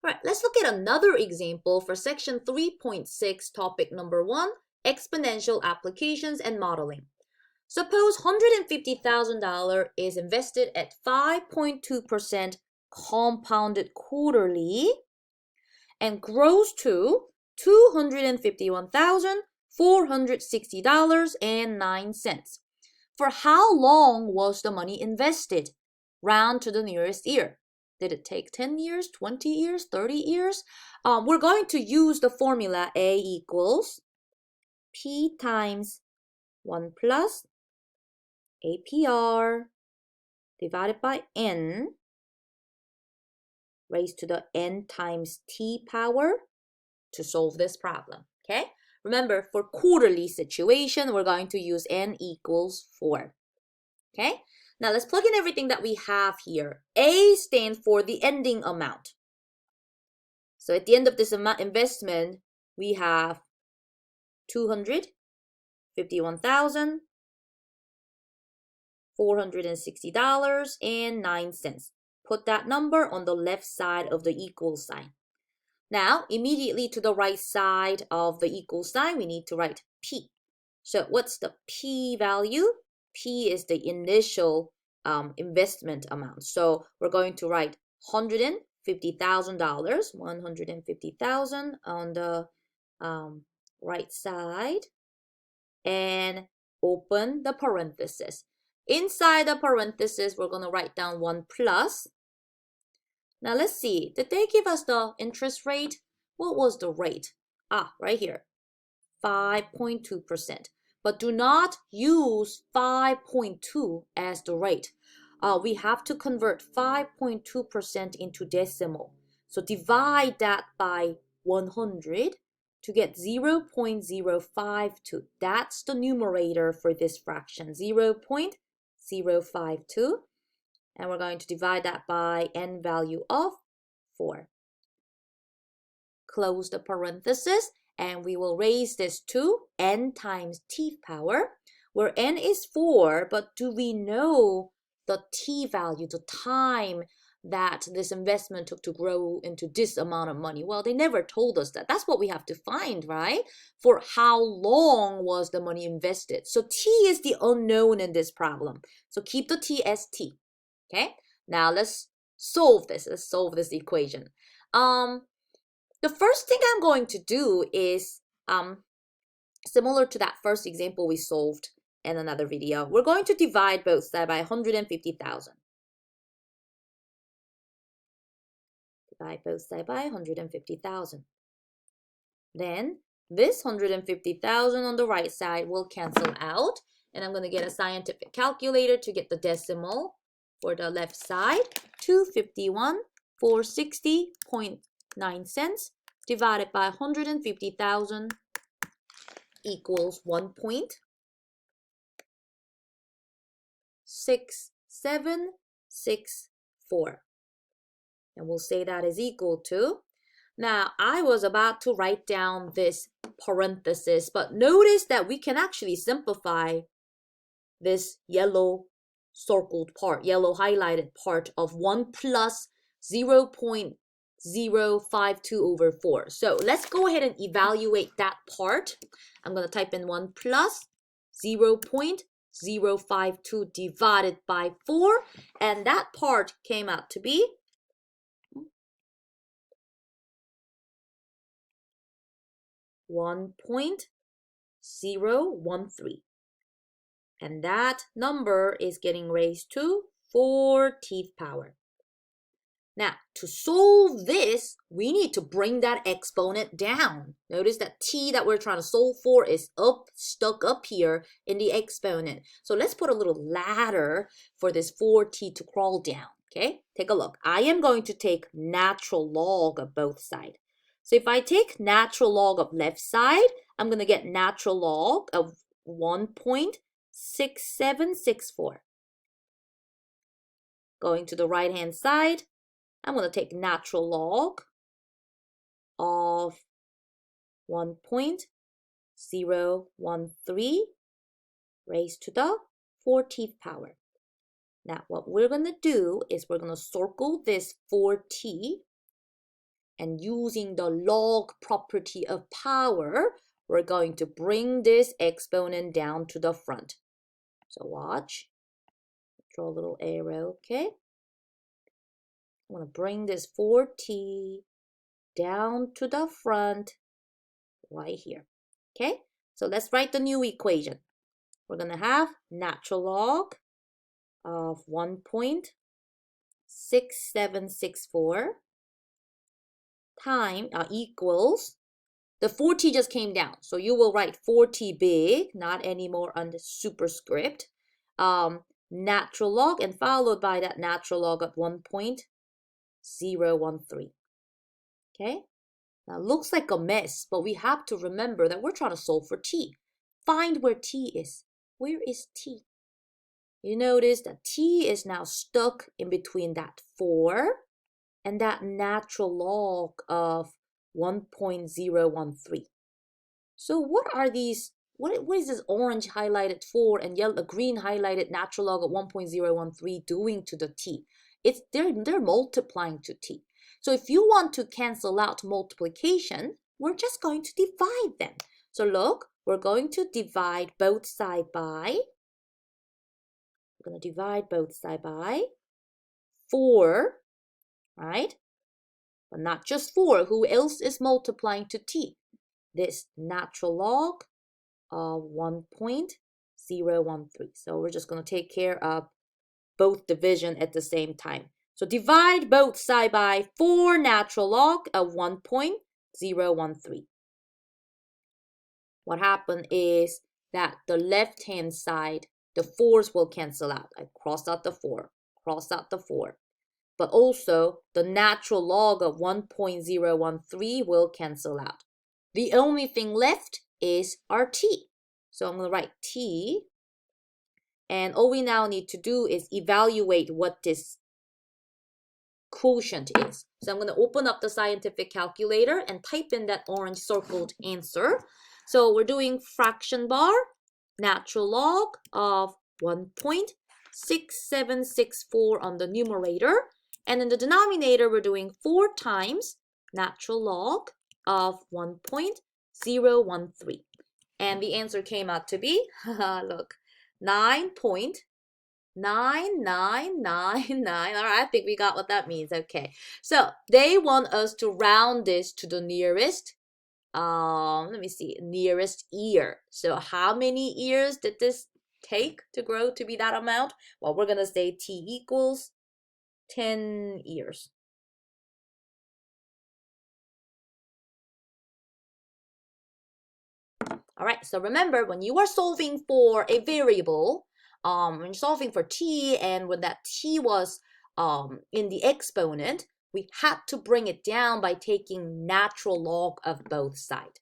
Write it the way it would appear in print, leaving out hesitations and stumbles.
All right, let's look at another example for section 3.6, topic number 1, exponential applications and modeling. Suppose $150,000 is invested at 5.2% compounded quarterly and grows to $251,460.09. For how long was the money invested? Round to the nearest year. Did it take 10 years, 20 years, 30 years? We're going to use the formula A equals P times 1 plus APR divided by N raised to the N times T power to solve this problem, okay? Remember, for quarterly situation, we're going to use N equals 4, okay? Now, let's plug in everything that we have here. A stands for the ending amount. So, at the end of this investment, we have $251,460.09. Put that number on the left side of the equal sign. Now, immediately to the right side of the equal sign, we need to write P. So, what's the P value? P is the initial investment amount. So, we're going to write $150,000, 150,000 on the right side, and open the parenthesis. Inside the parenthesis, we're going to write down 1 plus. Now let's see, did they give us the interest rate? What was the rate? Right here, 5.2%. But do not use 5.2 as the rate. We have to convert 5.2% into decimal. So divide that by 100 to get 0.052. That's the numerator for this fraction, 0.052. And we're going to divide that by N value of 4. Close the parenthesis, and we will raise this to N times T power, where N is 4, but do we know the T value, the time that this investment took to grow into this amount of money? Well, they never told us that. That's what we have to find, right? For how long was the money invested? So T is the unknown in this problem. So keep the T as T. Okay, now let's solve this. Let's solve this equation. The first thing I'm going to do is similar to that first example we solved in another video. We're going to divide both sides by 150,000. Divide both sides by 150,000. Then this 150,000 on the right side will cancel out, and I'm going to get a scientific calculator to get the decimal. For the left side, 251,460.9 cents divided by 150,000 equals 1.6764. And we'll say that is equal to. Now, I was about to write down this parenthesis, but notice that we can actually simplify this yellow circled part, yellow highlighted part of 1 plus 0.052 over 4. So let's go ahead and evaluate that part. I'm going to type in 1 plus 0.052 divided by 4, and that part came out to be 1.013. And that number is getting raised to 4th power. Now, to solve this, we need to bring that exponent down. Notice that t that we're trying to solve for is stuck up here in the exponent. So let's put a little ladder for this 4t to crawl down. Okay, take a look. I am going to take natural log of both sides. So if I take natural log of left side, I'm going to get natural log of 1.6764. Going to the right hand side, I'm going to take natural log of 1.013 raised to the 4th power. Now, what we're going to do is we're going to circle this 4t, And using the log property of power, we're going to bring this exponent down to the front. So watch. Draw a little arrow, okay? I'm going to bring this 4t down to the front right here. Okay? So let's write the new equation. We're going to have natural log of 1.6764 equals, the 4t just came down. So you will write 4t big, not anymore under superscript. Natural log and followed by that natural log of 1.013. Okay? Now it looks like a mess, but we have to remember that we're trying to solve for t. Find where t is. Where is t? You notice that t is now stuck in between that 4 and that natural log of 1.013. So what are these, what is this orange highlighted 4 and yellow, green highlighted natural log of 1.013 doing to the t? They're multiplying to t. So if you want to cancel out multiplication, we're just going to divide them. So look, we're going to divide both sides by, 4, right? But not just 4. Who else is multiplying to t? This natural log of 1.013. So we're just going to take care of both division at the same time. So divide both sides by 4 natural log of 1.013. What happened is that the left-hand side, the 4's will cancel out. I crossed out the 4, crossed out the 4. But also, the natural log of 1.013 will cancel out. The only thing left is our t. So I'm going to write t. And all we now need to do is evaluate what this quotient is. So I'm going to open up the scientific calculator and type in that orange circled answer. So we're doing fraction bar, natural log of 1.6764 on the numerator. And in the denominator, we're doing 4 times natural log of 1.013. And the answer came out to be, look, 9.9999. All right, I think we got what that means. Okay, so they want us to round this to the nearest, let me see, nearest ear. So how many ears did this take to grow to be that amount? Well, we're going to say t equals 10 ears. All right, so remember when you are solving for a variable, when you're solving for t and when that t was in the exponent, we had to bring it down by taking natural log of both sides.